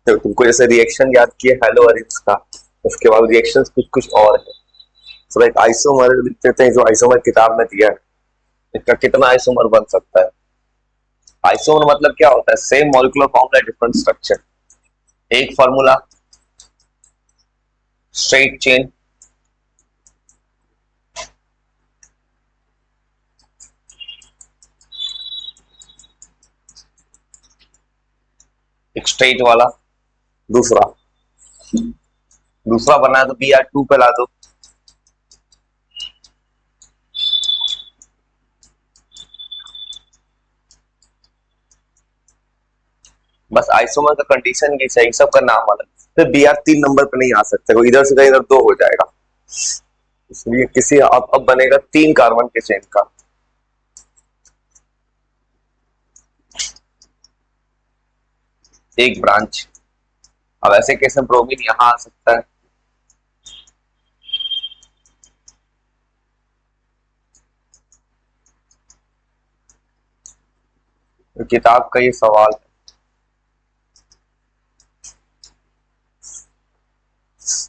तो तुमको जैसे रिएक्शन याद किए हेलो अरिंस का, उसके बाद रिएक्शन कुछ कुछ और है। तो एक आइसोमर लिख देते हैं जो आइसोमर किताब में दिया है, इसका कितना आइसोमर बन सकता है। आइसोमर मतलब क्या होता है, same molecular formula different structure. एक फॉर्मूला स्ट्रेट चेन, एक स्ट्रेट वाला, दूसरा दूसरा बना है तो Br2 पे ला दो। बस आइसोमर का कंडीशन ये सही, सबका नाम अलग। फिर Br 3 नंबर पे नहीं आ सकते, वो इधर से कहीं इधर 2 हो जाएगा, इसलिए किसी अब बनेगा 3 कार्बन के चेन का। एक ब्रांच। अब ऐसे केस में ब्रोमीन यहां आ सकता है, तो किताब का ये सवाल है।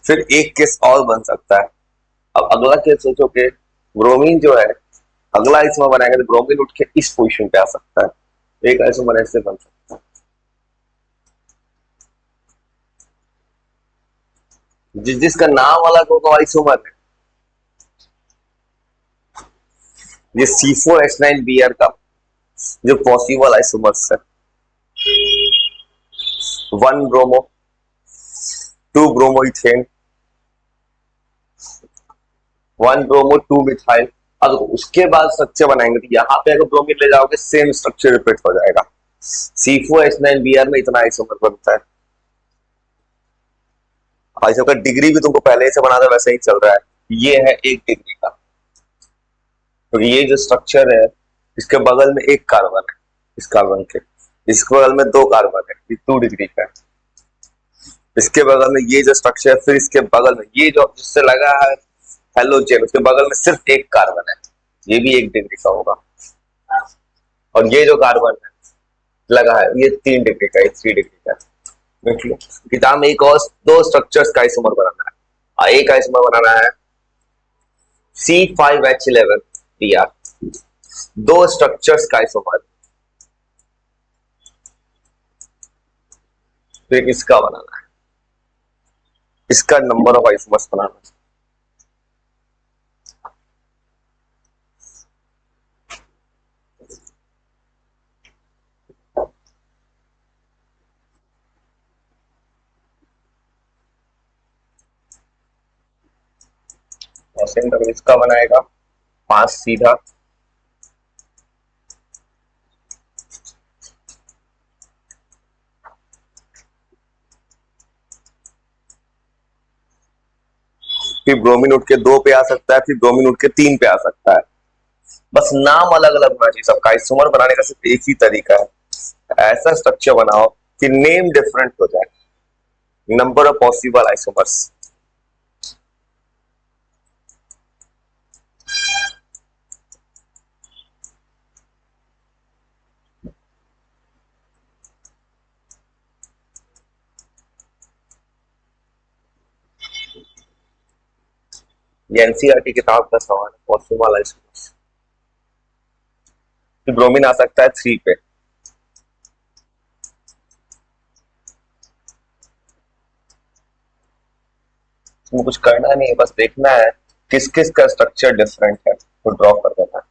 फिर एक केस और बन सकता है। अब अगला केस सोचो कि ब्रोमीन जो है, अगला इसमें बनाएगा तो ब्रोमीन उठ के इस पोजीशन पे आ सकता है, एक आइसोमर ऐसे बन सकता है। जिसका नाम अलग होगा आइसोमर है। ये C4H9Br का जो पॉसिबल आइसोमर्स है, 1 bromo, 2 bromo ethane, 1 bromo 2 methyl. अब उसके बाद स्ट्रक्चर बनाएंगे तो यहाँ पे अगर ब्रोमीन ले जाओगे सेम स्ट्रक्चर रिपीट हो जाएगा। C4H9Br में इतना आइसोमर बनता है। आइसोमर का डिग्री भी तुमको पहले से बना था वैसे ही चल रहा है, ये है 1 डिग्री का। तो ये जो स्ट्रक्चर है, इसके बगल में 1 कार्बन है, इस कार्बन के इसके बगल में 2 कार्बन है, ये 2 डिग्री का है। इसके बगल में ये जो स्ट्रक्चर है, फिर इसके बगल में ये जो जिससे लगा है हेलोजन, उसके बगल में सिर्फ 1 कार्बन है, ये भी 1 डिग्री का होगा। और ये जो कार्बन है लगा है, ये 3 डिग्री का, ये 3 डिग्री का। देख लो किताब में एक और 2 स्ट्रक्चर्स का आइसोमर बनाना है, और एक आइसोमर बनाना है C5H11Br, 2 स्ट्रक्चर्स का आइसोमर। फिर इसका बनाना है, इसका नंबर ऑफ आइसोमर्स बनाना है। और सेंटर इसका बनाएगा 5 सीधा, फिर ब्रोमीन उठ के 2 पे आ सकता है, फिर ब्रोमीन उठ के 3 पे आ सकता है। बस नाम अलग अलग होना चाहिए सबका। आइसोमर बनाने का सिर्फ एक ही तरीका है, ऐसा स्ट्रक्चर बनाओ कि नेम डिफरेंट हो जाए, नंबर ऑफ पॉसिबल आइसोमर्स। ये एनसीईआरटी किताब का सवाल है, पॉसिबल आइसोमर्स। फिर ब्रोमीन आ सकता है 3 पे। इसमें कुछ करना नहीं है, बस देखना है किस किस का स्ट्रक्चर डिफरेंट है तो ड्रॉ कर देना है।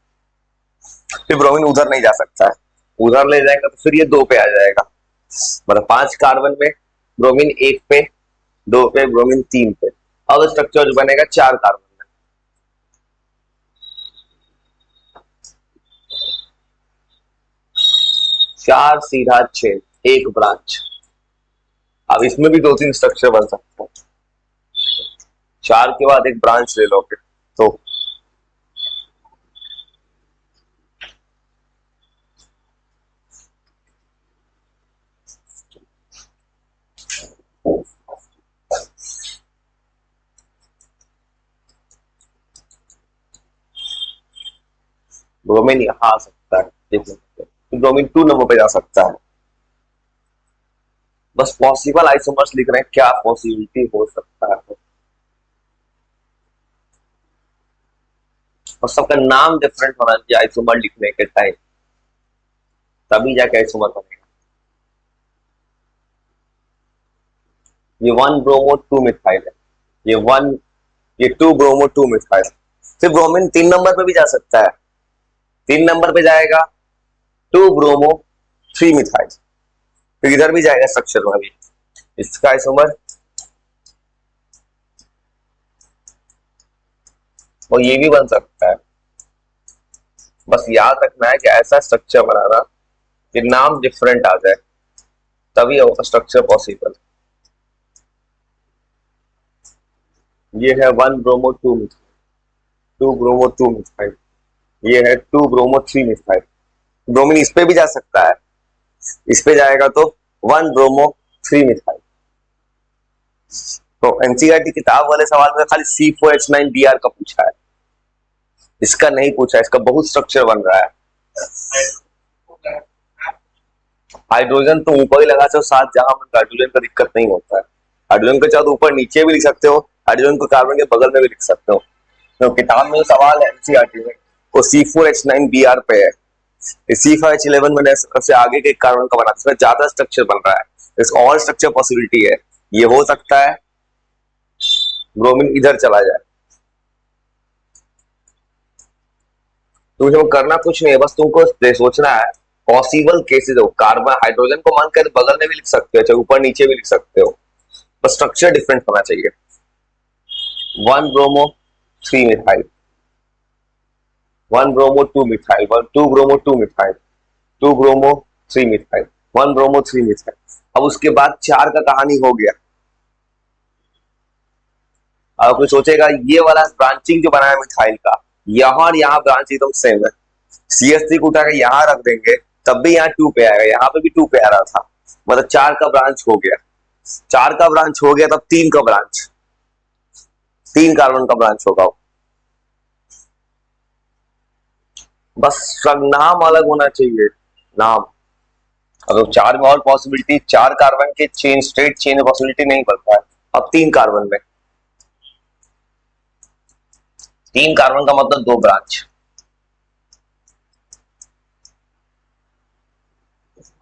फिर ब्रोमीन उधर नहीं जा सकता है, उधर ले जाएगा तो फिर ये 2 पे आ जाएगा। मतलब 5 कार्बन में ब्रोमीन 1 पे, 2 पे, ब्रोमीन 3 पे। अब स्ट्रक्चर जो बनेगा 4 कार्बन में, 4 सीधा 6, एक ब्रांच। अब इसमें भी 2-3 स्ट्रक्चर बन सकते हैं, 4 के बाद एक ब्रांच ले लोगे तो ब्रोमीन यहां आ सकता है, देखो ब्रोमीन 2 नंबर पे जा सकता है, बस पॉसिबल आइसोमर्स लिख रहे हैं, क्या पॉसिबिलिटी हो सकता है, और सबका नाम डिफरेंट होना चाहिए आइसोमर लिखने के टाइम, तभी जाके आइसोमर बनेगा। ये 1 ब्रोमो 2 मिथाइल है, ये 2 ब्रोमो 2 मिथाइल। फिर ब्रोमीन 3 नंबर पे भी जा सकता है, 3 नंबर पे जाएगा 2 ब्रोमो 3 मिथाइल, तो इधर भी जाएगा स्ट्रक्चर में भी। इसका आइसोमर और ये भी बन सकता है, बस याद रखना है कि ऐसा स्ट्रक्चर बनाना कि नाम डिफरेंट आ जाए, तभी स्ट्रक्चर पॉसिबल। ये है 1 ब्रोमो 2 मिथाइल, 2 ब्रोमो 2 मिथाइल, ये है 2 ब्रोमो 3 मिथाइल। ब्रोमीन इस पे भी जा सकता है, इस पे जाएगा तो 1 ब्रोमो 3 मिथाइल। तो एनसीईआरटी किताब वाले सवाल में खाली C4H9Br का पूछा है, इसका नहीं पूछा, इसका बहुत स्ट्रक्चर बन रहा है। हाइड्रोजन तो ऊपर ही लगा सकते हो, साथ जहां मन हाइड्रोजन का दिक्कत नहीं होता है, हाइड्रोजन को चाहो तो ऊपर नीचे भी लिख सकते हो, हाइड्रोजन को कार्बन के बगल में भी लिख सकते हो। तो किताब में सवाल है एनसीईआरटी में वो C4H9Br पे है, C5H11 मैंने सबसे आगे के कार्बन का बना, इसमें ज्यादा स्ट्रक्चर बन रहा है, इसका और स्ट्रक्चर पॉसिबिलिटी है, ये हो सकता है ब्रोमीन इधर चला जाए। तुमको करना कुछ नहीं है, बस तुमको सोचना है पॉसिबल केसेस हो, कार्बन हाइड्रोजन को मान कर बगल में भी लिख सकते हो, चाहे ऊपर नीचे भी लिख सकते हो, बस स्ट्रक्चर डिफरेंट होना चाहिए। 1 bromo 3 methyl, 1 bromo 2 methyl, 2 bromo 2 methyl, 2 bromo 3 methyl, 1 bromo 3 methyl. अब उसके बाद 4 का कहानी हो गया। अब कोई सोचेगा ये वाला ब्रांचिंग जो बनाया मिथाइल का, यहां और यहाँ ब्रांच एकदम सेम है, CH3 को उठाकर यहां रख देंगे तब भी यहाँ 2 पे आएगा, यहाँ पे भी 2 पे आ रहा था, मतलब 4 का ब्रांच हो गया, 4 का ब्रांच हो गया, तब 3 का ब्रांच, 3 कार्बन का ब्रांच होगा। बस नाम अलग होना चाहिए, नाम। अगर 4 में और पॉसिबिलिटी, 4 कार्बन के चेन स्ट्रेट चेन में पॉसिबिलिटी नहीं बनता है, अब 3 कार्बन में, 3 कार्बन का मतलब 2 ब्रांच।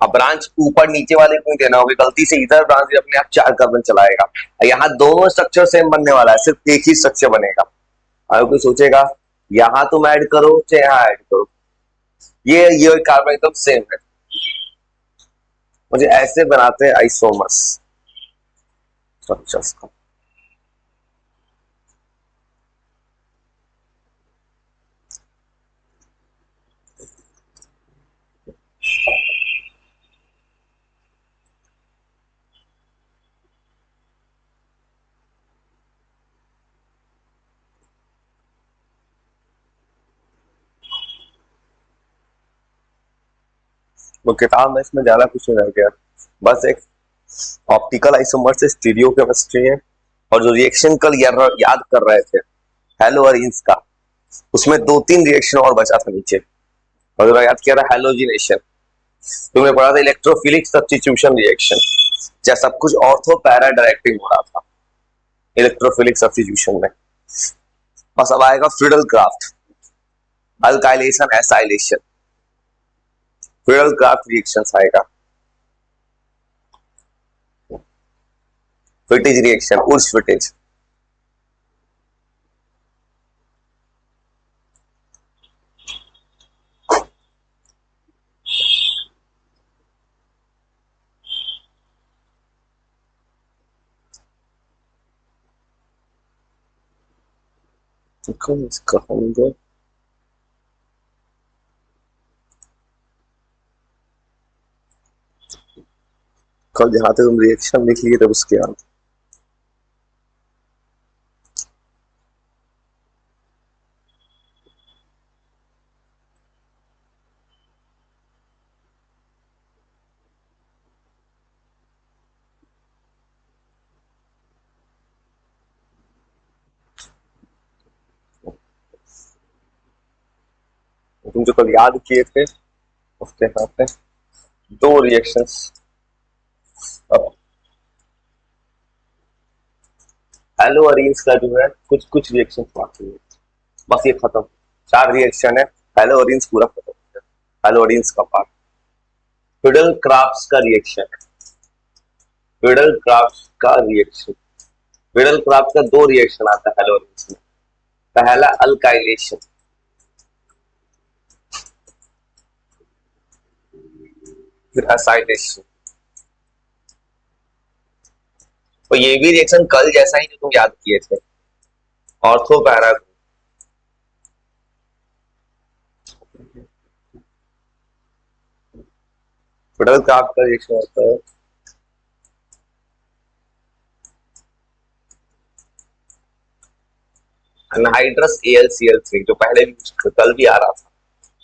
अब ब्रांच ऊपर नीचे वाले को नहीं देना होगा, गलती से इधर ब्रांच अपने आप 4 कार्बन चलाएगा, यहाँ दोनों स्ट्रक्चर सेम बनने वाला है, सिर्फ एक ही स्ट्रक्चर बनेगा। अगर कोई सोचेगा यहां तुम ऐड करो चाहे यहाँ ऐड करो, ये कार्बन एकदम सेम है, मुझे ऐसे बनाते हैं आइसोमर्स स्ट्रक्चर्स को। वो किताब में इसमें ज्यादा कुछ नहीं रह गया, बस एक ऑप्टिकल आइसोमर से स्टीरियो केमिस्ट्री है, और जो रिएक्शन कल याद कर रहे थे हैलोअरीन्स का, उसमें 2-3 रिएक्शन और बचा था नीचे, और जो याद किया था हैलोजिनेशन, तुमने पढ़ा था इलेक्ट्रोफिलिक सब्स्टिट्यूशन रिएक्शन, क्या सब कुछ ऑर्थो पैरा डायरेक्टिंग हो रहा था इलेक्ट्रोफिलिक सब्स्टिट्यूशन में। बस अब आएगा Friedel craft alkylation acylation, Friedel craft reactions आएगा, फिटिज रिएक्शन, उर्स फिटिज, इसका होंगे कल जहां तक तुम रिएक्शन लिख लिए तब उसके आंसर। तुम जो कल याद किए थे उसके साथ 2 रिएक्शंस हेलोअरीन्स का जो है कुछ कुछ रिएक्शन बाकी है, बस ये खत्म। 4 रिएक्शन है, हेलोअरीन्स पूरा खत्म हो गया। हेलोअरीन्स का पार्ट फिडल क्राफ्ट का रिएक्शन है। फिडल क्राफ्ट का रिएक्शन, फिडल क्राफ्ट का 2 रिएक्शन आता है हेलोअरीन्स में। पहला अल्काइलेशन, फिर असाइलेशन। तो ये भी रिएक्शन कल जैसा ही जो तुम याद किए थे, ऑर्थो पैरा। फिडल क्राफ्ट का रिएक्शन होता है अनहाइड्रस AlCl3, जो पहले भी कल भी आ रहा था।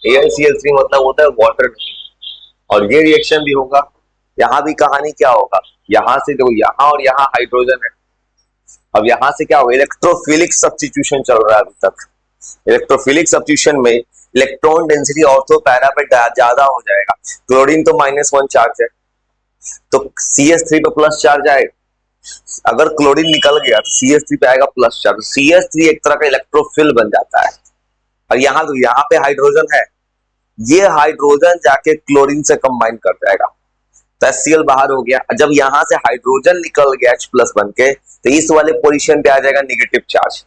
AlCl3 मतलब होता है वाटर नहीं, और ये रिएक्शन भी होगा। यहाँ भी कहानी क्या होगा, यहाँ से देखो यहाँ और यहाँ हाइड्रोजन है। अब यहाँ से क्या होगा, इलेक्ट्रोफिलिक सब्स्टिट्यूशन चल रहा है अभी तक। इलेक्ट्रोफिलिक सब्स्टिट्यूशन में इलेक्ट्रॉन डेंसिटी ऑर्थो पैरा पे ज्यादा हो जाएगा। क्लोरीन तो -1 चार्ज है, तो CH3 पे प्लस चार्ज आएगा। अगर क्लोरीन निकल गया तो CH3 पे आएगा प्लस चार्ज। CH3 एक तरह का इलेक्ट्रोफिल बन जाता है। और यहाँ पे हाइड्रोजन है, ये हाइड्रोजन जाके क्लोरीन से कंबाइन कर जाएगा, तो HCl बाहर हो गया। जब यहां से हाइड्रोजन निकल गया H+ बन के, तो इस वाले पोजीशन पे आ जाएगा नेगेटिव चार्ज,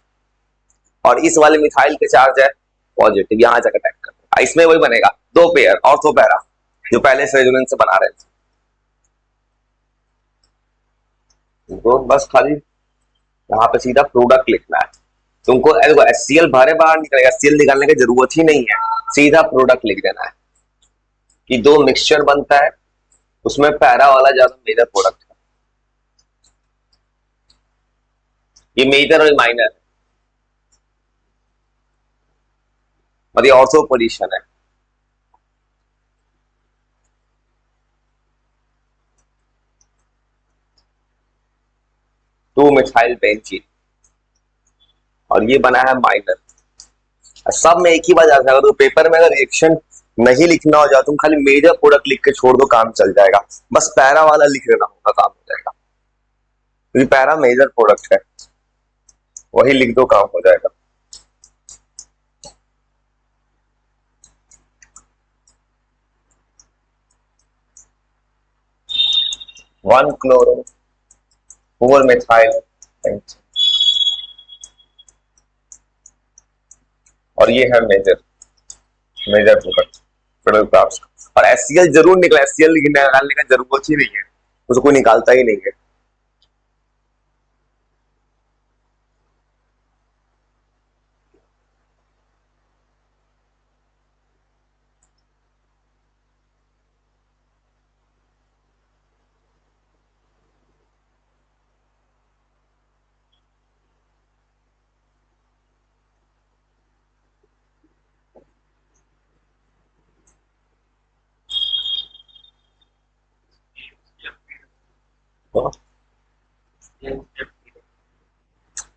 और इस वाले मिथाइल के चार्ज है पॉजिटिव, यहां जाकर अटैक कर देगा। इसमें वही बनेगा 2 पेयर ऑर्थो पैरा, जो पहले से रेजोनेंस से बना रहे थे। तो बस खाली यहाँ पे सीधा प्रोडक्ट लिखना है तुमको। HCl बाहर निकलेगा, HCl निकालने की जरूरत ही नहीं है, सीधा प्रोडक्ट लिख देना है कि 2 मिक्सचर बनता है, उसमें पैरा वाला ज्यादा मेजर प्रोडक्ट है। ये मेजर और माइनर है, और ये ऑर्थो पोजीशन है। टू मिथाइल बेंजीन, और ये बना है माइनर। सब में एक ही बात आता है, अगर पेपर में अगर रिएक्शन नहीं लिखना हो जाए, तुम खाली मेजर प्रोडक्ट लिख के छोड़ दो, काम चल जाएगा। बस पैरा वाला लिख लेना होगा, काम हो जाएगा, क्योंकि पैरा मेजर प्रोडक्ट है, वही लिख दो, काम हो जाएगा। वन क्लोरो 4 मिथाइल, और ये है मेजर प्रोडक्ट फिडल क्राफ्ट। और HCl जरूर निकला, HCl निकालने का जरूरत ही नहीं है, उसको कोई निकालता ही नहीं है।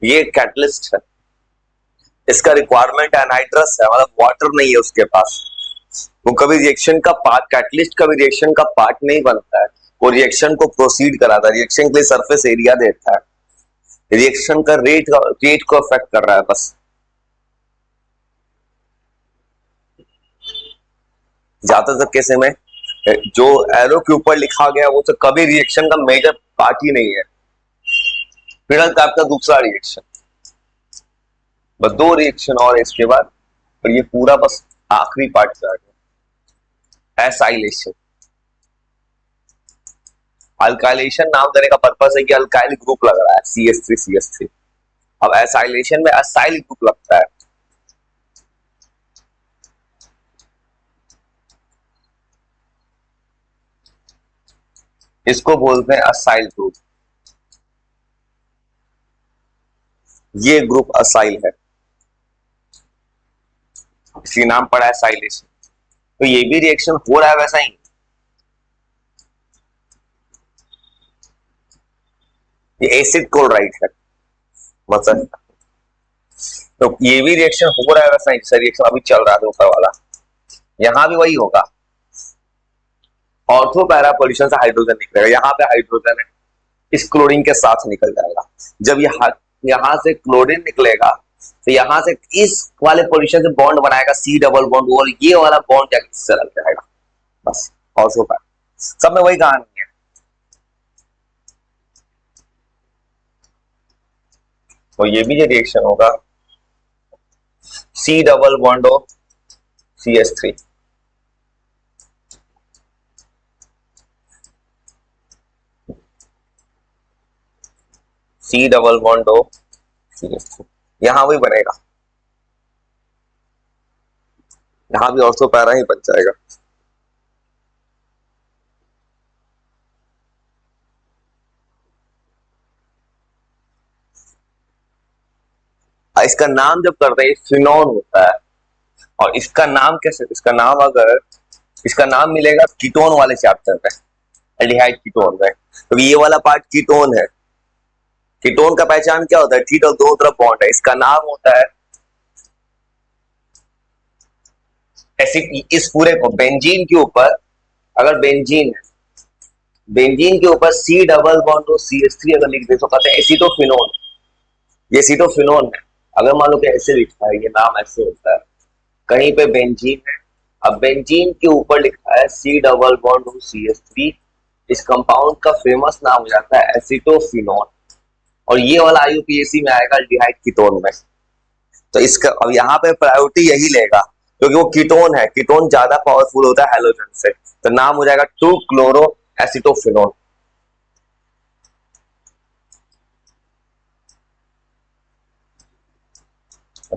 ये कैटलिस्ट है, इसका रिक्वायरमेंट एनहाइड्रस है, मतलब वाटर नहीं है उसके पास। वो कभी रिएक्शन का पार्ट, कैटलिस्ट कभी रिएक्शन का पार्ट नहीं बनता है, वो रिएक्शन को प्रोसीड कराता है, रिएक्शन के लिए सरफेस एरिया देता है, रिएक्शन का रेट को अफेक्ट कर रहा है बस। ज्यादातर केस में जो एरो के ऊपर लिखा गया वो तो कभी रिएक्शन का मेजर पार्ट ही नहीं है। फिडल का आपका दूसरा रिएक्शन, बस 2 रिएक्शन और इसके बाद, और ये पूरा बस आखिरी पार्ट का एसाइलेशन। अल्काइलेशन नाम देने का पर्पस है कि अल्काइल ग्रुप लग रहा है CH3 अब एसाइलेशन में असाइल ग्रुप लगता है। इसको बोलते हैं असाइल ग्रुप, ये ग्रुप असाइल है, इसलिए नाम पड़ा है असाइलेशन। तो ये भी रिएक्शन हो रहा है वैसा ही, ये एसिड क्लोराइड है मतलब। तो ये भी रिएक्शन हो रहा है वैसा ही, जैसा रिएक्शन अभी चल रहा था ऊपर वाला, यहां भी वही होगा। ऑर्थो पैरा पोजीशन से हाइड्रोजन निकलेगा, यहाँ पे हाइड्रोजन है, इस क्लोरीन के साथ निकल जाएगा। जब ये यहां से क्लोरीन निकलेगा, तो यहां से इस वाले पोजीशन से बॉन्ड बनाएगा सी डबल बॉन्ड, और ये वाला बॉन्ड जाके इससे लग जाएगा, बस। और सब में वही कहानी है। तो ये भी जो रिएक्शन होगा C double bond of CH3, C double bond of CH3, यहां वही बनेगा, यहां भी ऑर्थो पैरा ही बन जाएगा। इसका नाम जब करते हैं फिनोन होता है, और इसका नाम कैसे, इसका नाम अगर इसका नाम मिलेगा कीटोन वाले चैप्टर में, एल्डिहाइड कीटोन में, तो ये वाला पार्ट कीटोन है। कीटोन का पहचान क्या होता है, ठीक और दो तरफ बॉन्ड है, इसका नाम होता है एसिड। इस पूरे को बेंजीन के ऊपर, अगर बेंजीन है, बेंजीन के ऊपर सी डबल बॉन्ड और CH3 अगर लिख दे तो कहते हैं एसीटोफिनोन, ये एसीटोफिनोन है। अगर मान लो कि ऐसे लिखा है, ये नाम ऐसे होता है, कहीं पे बेंजीन है, अब बेंजीन के ऊपर लिखा है सी डबल बॉन्ड और CH3, इस कंपाउंड का फेमस नाम हो जाता है एसीटोफिनोन, और ये वाला IUPAC में आएगा एल्डिहाइड कीटोन में। तो इसका अब यहाँ पे प्रायोरिटी यही लेगा, क्योंकि वो कीटोन है, कीटोन ज्यादा पावरफुल होता है हैलोजन से, तो नाम हो जाएगा 2 chloro acetophenone.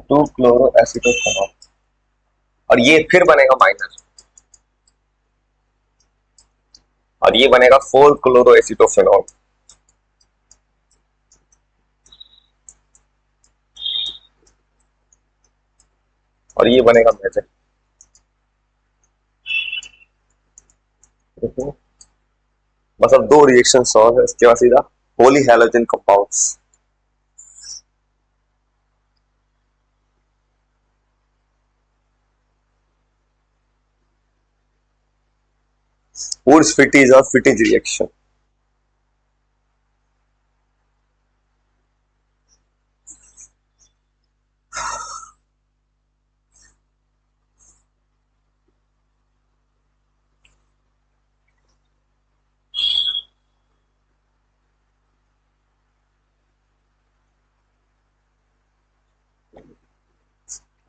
Two chloro acetophenone, और ये फिर बनेगा माइनस, और ये बनेगा 4 क्लोरो एसिटोफिनोन, और ये बनेगा मेजर। बस अब 2 रिएक्शन सॉल्व है, इसके बाद सीधा होली हैलोजन कंपाउंड्स। वुड्स फिटीज और फिटीज रिएक्शन।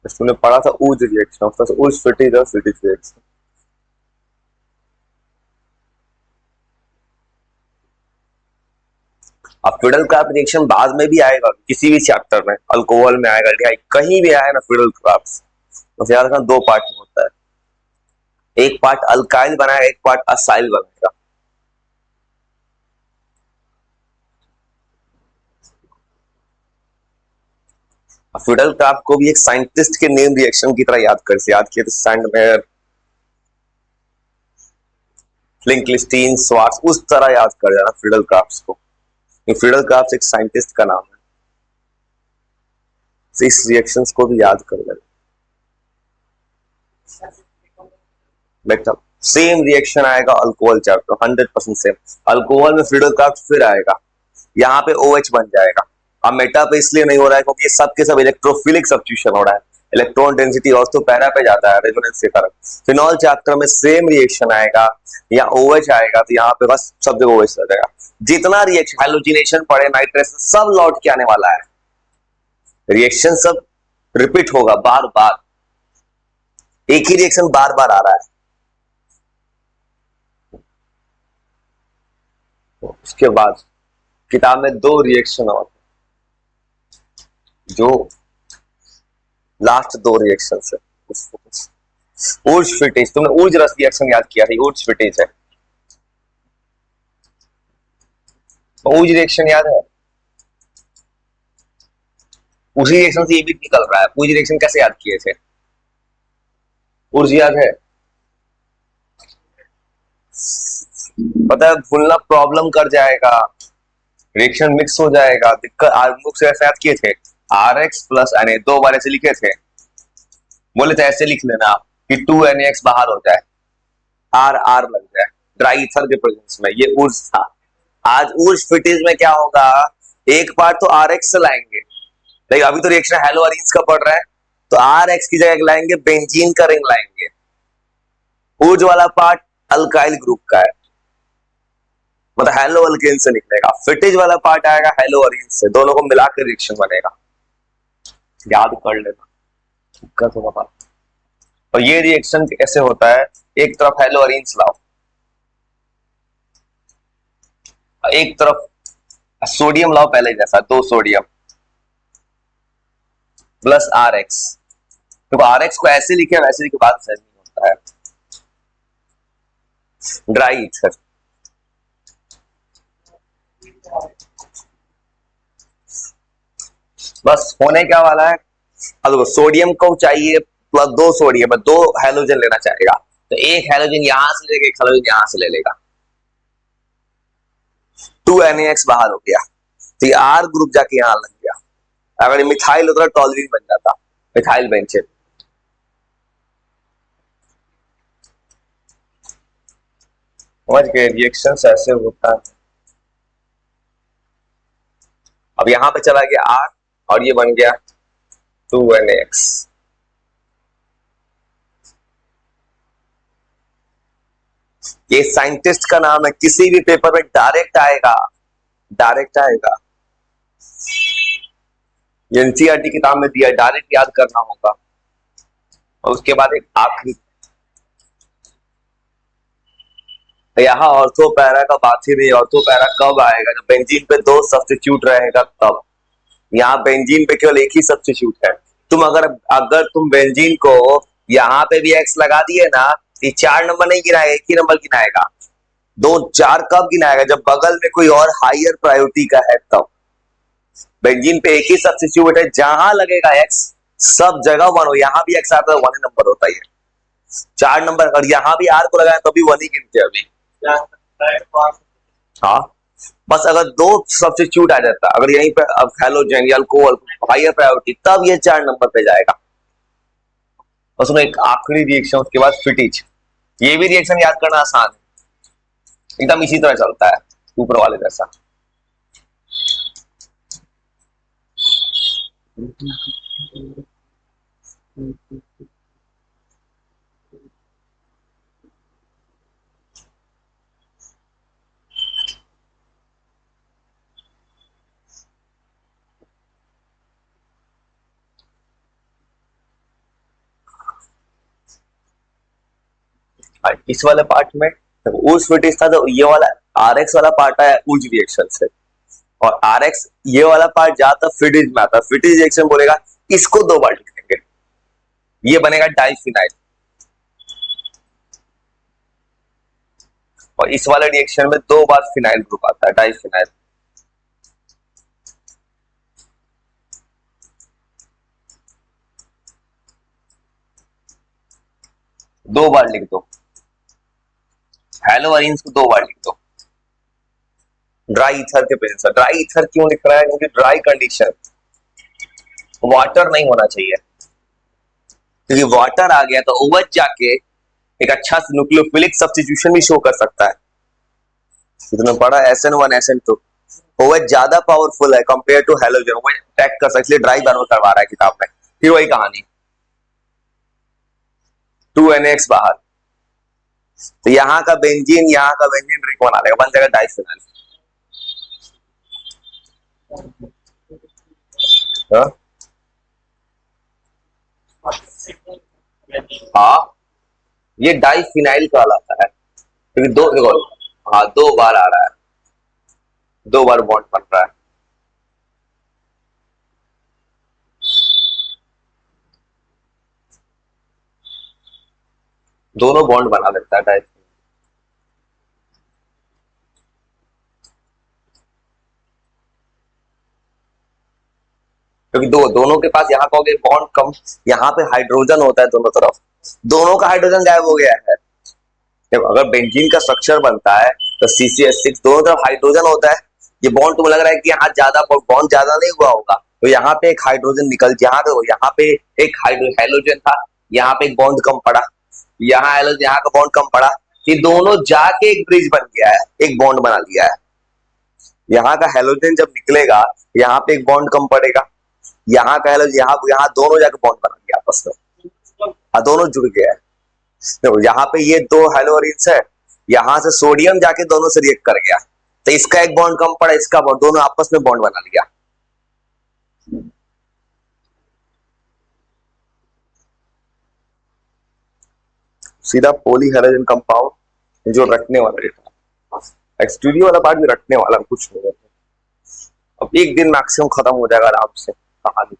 तूने पढ़ा था ऊज रिएक्शन, उसका ऊज फिटीज और फिटीज रिएक्शन। अब फिडल क्राफ्ट रिएक्शन बाद में भी आएगा, किसी भी चैप्टर में, अल्कोहल में आएगा, कहीं भी आए ना फिडल क्राफ्ट, तो याद रखना 2 पार्ट में होता है, एक पार्ट अल्काइल बनाएगा, एक पार्ट असाइल बनाएगा। फिडल क्राफ्ट को भी एक साइंटिस्ट के नेम रिएक्शन की तरह याद किए थे, सैंडमेयर, फ्लिंकलिस्टीन, स्वार्ट्स, उस तरह याद कर जाना फिडल क्राफ्ट को। फिडल क्राफ्ट एक साइंटिस्ट का नाम है, तो इस रिएक्शंस को भी याद कर लेना बेटा। सेम रिएक्शन आएगा अल्कोहल चैप्टर, 100% सेम। अल्कोहल में फिडल क्राफ्ट फिर आएगा, यहाँ पे OH बन जाएगा। अब मेटा पे इसलिए नहीं हो रहा है क्योंकि ये सब के सब इलेक्ट्रोफिलिक सब्स्टिट्यूशन हो रहा है, इलेक्ट्रॉन डेंसिटी और तो पैरा पे जाता है रेजोनेंस के कारण। फिनॉल चैप्टर में सेम रिएक्शन आएगा, या OH आएगा, तो यहाँ पे बस सब जगह OH आ जाएगा। जितना रिएक्शन हाइड्रोजनेशन पड़े, नाइट्रेशन, सब लौट के आने वाला है, रिएक्शन सब रिपीट होगा बार बार, एक ही रिएक्शन बार बार आ रहा है। उसके बाद किताब में 2 रिएक्शन और, जो लास्ट 2 रिएक्शन है। ऊर्ज फिटेज, तुमने ऊर्ज रस रिएक्शन याद किया था, ऊर्ज फिटेज है। ऊर्ज रिएक्शन याद है, उसी रिएक्शन से ये भी निकल रहा है। ऊर्ज रिएक्शन कैसे याद किए थे, ऊर्ज याद है? पता है, भूलना प्रॉब्लम कर जाएगा, रिएक्शन मिक्स हो जाएगा, दिक्कत। आर्मुख से ऐसे याद किए थे, RX प्लस Na, 2 बार ऐसे लिखे थे, बोले थे ऐसे लिख लेना कि 2NaX बाहर हो जाए, RR लग जाए ड्राई ईथर के प्रेजेंस में, ये ऊर्ज था। आज ऊर्ज फिटिज में क्या होगा, एक पार्ट तो आर एक्स से लाएंगे, लेकिन अभी तो रिएक्शन हेलो अरीन्स का पड़ रहा है, तो आर एक्स की जगह लाएंगे बेंजीन का रिंग लाएंगे। ऊर्ज वाला पार्ट अल्काइल ग्रुप का है, मतलब हेलो अल्केन से निकलेगा। फिटिज वाला पार्ट आएगा हेलो अरीन्स से, दोनों को मिलाकर रिएक्शन बनेगा, याद कर लेना, दिक्कत होगा बात। और ये रिएक्शन कैसे होता है, एक तरफ हेलो अरीन्स लाओ, एक तरफ सोडियम लाओ पहले जैसा, 2 सोडियम प्लस आर एक्स, तो आर एक्स को ऐसे लिखे वैसे लिखे, बात सही नहीं होता है। ड्राई ईथर, बस होने क्या वाला है, अब सोडियम को चाहिए प्लस 2 सोडियम, 2 हेलोजन लेना चाहेगा, तो एक हेलोजन यहां से लेगा, एक हेलोजन यहां से ले लेगा, 2NaX बाहर हो गया, तो ये आर ग्रुप जाके यहां लग गया। अगर मिथाइल होता तो टॉलरीन बन जाता, मिथाइल बेंजीन। समझ गए, रिएक्शन ऐसे होता है। अब यहां पे चला गया आर और ये बन गया 2NaX। ये साइंटिस्ट का नाम है, किसी भी पेपर में डायरेक्ट आएगा, डायरेक्ट आएगा, एनसीईआरटी किताब में दिया, डायरेक्ट याद करना होगा। और उसके बाद एक आखिरी, यहाँ ऑर्थो पैरा का बात ही नहीं, ऑर्थो पैरा कब आएगा, जब बेंजीन पे 2 सब्स्टिट्यूट रहेगा तब। यहाँ बेंजीन पे केवल एक ही सब्स्टिट्यूट है, तुम अगर अगर तुम बेंजीन को यहाँ पे भी एक्स लगा दिए ना, ये 4 नंबर नहीं गिनाएगा, एक ही नंबर गिनाएगा। 2 4 कब गिनाएगा, जब बगल में कोई और हायर प्रायोरिटी का है तब। बेंजीन पे एक ही सब्स्टिट्यूट है, जहां लगेगा एक्स सब जगह 1 हो, यहाँ भी एक्स आता है 1 नंबर होता है, 4 नंबर। और यहाँ भी आर को लगाए तो भी 1 ही गिनते हैं अभी। हाँ, बस अगर 2 सब्स्टिट्यूट आ जाता, अगर यहीं पे अब हेलोजन या अल्कोहल हायर प्रायोरिटी, तब ये 4 नंबर पे जाएगा। बस उसमें एक आखिरी रिएक्शन, उसके बाद फिटिज। ये भी रिएक्शन याद करना आसान है, एकदम इसी तरह चलता है ऊपर वाले जैसा। इस वाले पार्ट में ऊर्ज फिटिज था, तो ये वाला आरएक्स वाला पार्ट आया ऊर्ज रिएक्शन से, और आरएक्स ये वाला पार्ट जाता फिटिज में आता। फिटिज रिएक्शन बोलेगा इसको 2 बार लिख देंगे, ये बनेगा डाइफिनाइल। और इस वाले रिएक्शन में 2 बार फिनाइल ग्रुप आता है, डाइफिनाइल। दो बार लिख दो, हेलो अरीन्स को 2 बार लिख दो। ड्राई ईथर के पेन से, ड्राई ईथर क्यों लिख रहा है, क्योंकि ड्राई कंडीशन, वाटर नहीं होना चाहिए, क्योंकि वाटर आ गया तो ओवच जाके एक अच्छा न्यूक्लियोफिलिक सब्स्टिट्यूशन भी शो कर सकता है। तुमने पढ़ा SN1 SN2, ओवच ज्यादा पावरफुल है कंपेयर टू हेलोजन, वो अटैक कर सकता है, इसलिए ड्राई बार में करवा रहा है किताब में। फिर वही कहानी, 2NaX बाहर, तो यहाँ का बेंजीन रिंग बना देगा, बन जाएगा डाइफिनाइल। हाँ, ये डाइफिनाइल कहलाता है, क्योंकि 2 देखो, हाँ 2 बार आ रहा है, 2 बार बॉन्ड बन रहा है। दोनों बॉन्ड बना देता है डाइफिनाइल, क्योंकि दोनों के पास यहाँ कहोगे बॉन्ड कम, यहाँ पे हाइड्रोजन होता है दोनों तरफ, दोनों का हाइड्रोजन गायब हो गया है। जब अगर बेंजीन का स्ट्रक्चर बनता है तो CCH6 दोनों तरफ हाइड्रोजन होता है, ये बॉन्ड तुम्हें लग रहा है कि यहाँ ज्यादा बॉन्ड ज्यादा नहीं हुआ होगा, तो यहाँ पे एक हाइड्रोजन निकल, यहाँ पे एक हाइड्रोजन था, यहाँ पे एक बॉन्ड कम पड़ा, यहाँ हाइड्रोजन, यहाँ का बॉन्ड कम पड़ा, ये दोनों जाके एक ब्रिज बन गया है, एक बॉन्ड बना लिया है। यहाँ का हेलोजन जब निकलेगा, यहाँ पे एक बॉन्ड कम पड़ेगा, यहाँ का हेलोजन यहाँ दोनों जाके बॉन्ड बना गया आपस में, दोनों जुड़ गया है। तो यहाँ पे ये दो हेलोरिन्स है, यहाँ से सोडियम जाके दोनों से रिएक्ट कर गया, तो इसका एक बॉन्ड कम पड़ा, इसका बॉन्ड, दोनों आपस में बॉन्ड बना लिया। सीधा पॉली हेलोजन कंपाउंड जो रखने वाला है, स्टूडियो वाला पार्ट भी रखने वाला, कुछ नहीं है। अब एक दिन मैक्सिमम खत्म हो जाएगा आराम से कहानी।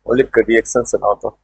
मौलिक रिएक्शन सुनाओ तो।